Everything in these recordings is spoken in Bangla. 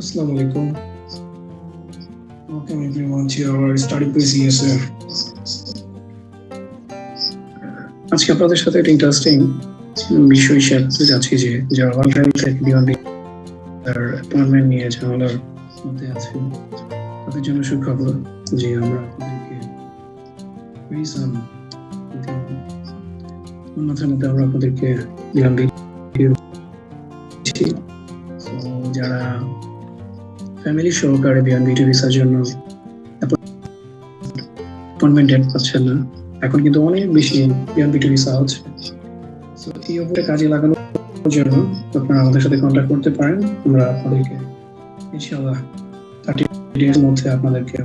Assalamu alaikum. Welcome everyone to our study quiz ESF. আজকে আপনাদের সাথে একটা ইন্টারেস্টিং বিষয় শেয়ার করতে যাচ্ছি যে যারা ওয়ান টাইম থেকে বিয়ন্ড তার অ্যাপয়েন্টমেন্ট নিয়ে ঝামেলার মধ্যে আছে তাদের জন্য সুখবর যে আমরা আপনাদেরকে রিজন মাথার মধ্যে আমরা আপনাদেরকে বিয়ন্ড যারা ফ্যামিলি সহকারে বিয়ন্ড বিউটি ভিসার জন্য অ্যাপয়েন্টমেন্ট ডেট পাচ্ছেন না, এখন কিন্তু অনেক বেশি বিয়ন্ড বিউটি ভিসা হচ্ছে। সো এই অফারটা কাজে লাগানোর জন্য আপনারা আমাদের সাথে কন্ট্যাক্ট করতে পারেন। আমরা আপনাদেরকে ইনশাআল্লাহ 30 ডেজ মধ্যে আপনাদেরকে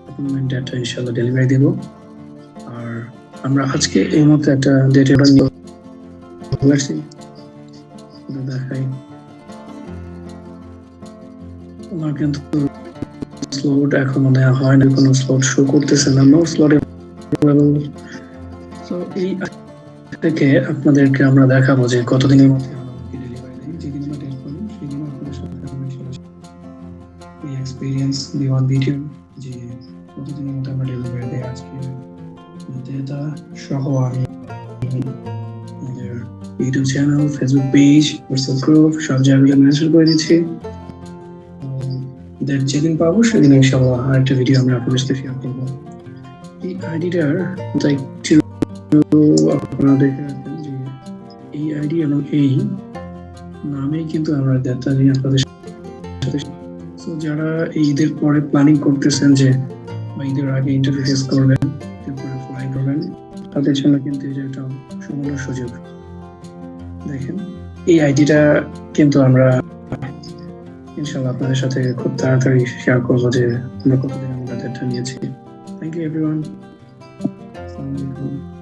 অ্যাপয়েন্টমেন্ট ডেটটা ইনশাআল্লাহ ডেলিভারি দেব। আর আমরা আজকে এই মুহূর্তে একটা ডেট অর্ডার নিয়ে বলেছি, দেখাই আমার কিন্তু স্লট এখনো দেওয়া হয় না, কোনো স্লট শো করতেছে না, নো স্লট অ্যাভেলেবল। সো এই থেকে আপনাদেরকে আমরা দেখাবো যে কতদিনের মধ্যে আমাদেরকে ডেলিভারি দেয়, যেদিন আমরা ডেট করব সেদিন আপনাদের সাথে আমরা এই এক্সপিরিয়েন্স বিয়ন্ড ভিডিও যে কতদিনের মধ্যে আমরা ডেলিভারি দেয় আজকে ডেটা সহ আমি আমাদের YouTube channel, Facebook page, WhatsApp group সব জায়গায় মেনশন করে দিচ্ছি। যেদিন পাবো সেদিন ইনশাআল্লাহ আরেকটা ভিডিও আমরা আপনাদের সাথে শেয়ার করবো। এই আইডিটার একটু আপনারা দেখে রাখেন যে এই আইডি এবং এই নামেই কিন্তু আমরা ডেটা নিয়ে আপনাদের সাথে। সো যারা এই ঈদের পরে প্ল্যানিং করতেছেন যে বা ঈদের আগে ইন্টারভিউ ফেস করবেন, এরপরে ফ্লাই করবেন, তাদের জন্য কিন্তু এটা একটা সুবর্ণ সুযোগ। দেখেন এই আইডিটা কিন্তু আমরা ইনশাআল্লাহ আপনাদের সাথে খুব তাড়াতাড়ি শেয়ার করবো যে আমরা কতদিন আমাদের ডেটা নিয়েছি। Thank you everyone. আসসালামু আলাইকুম।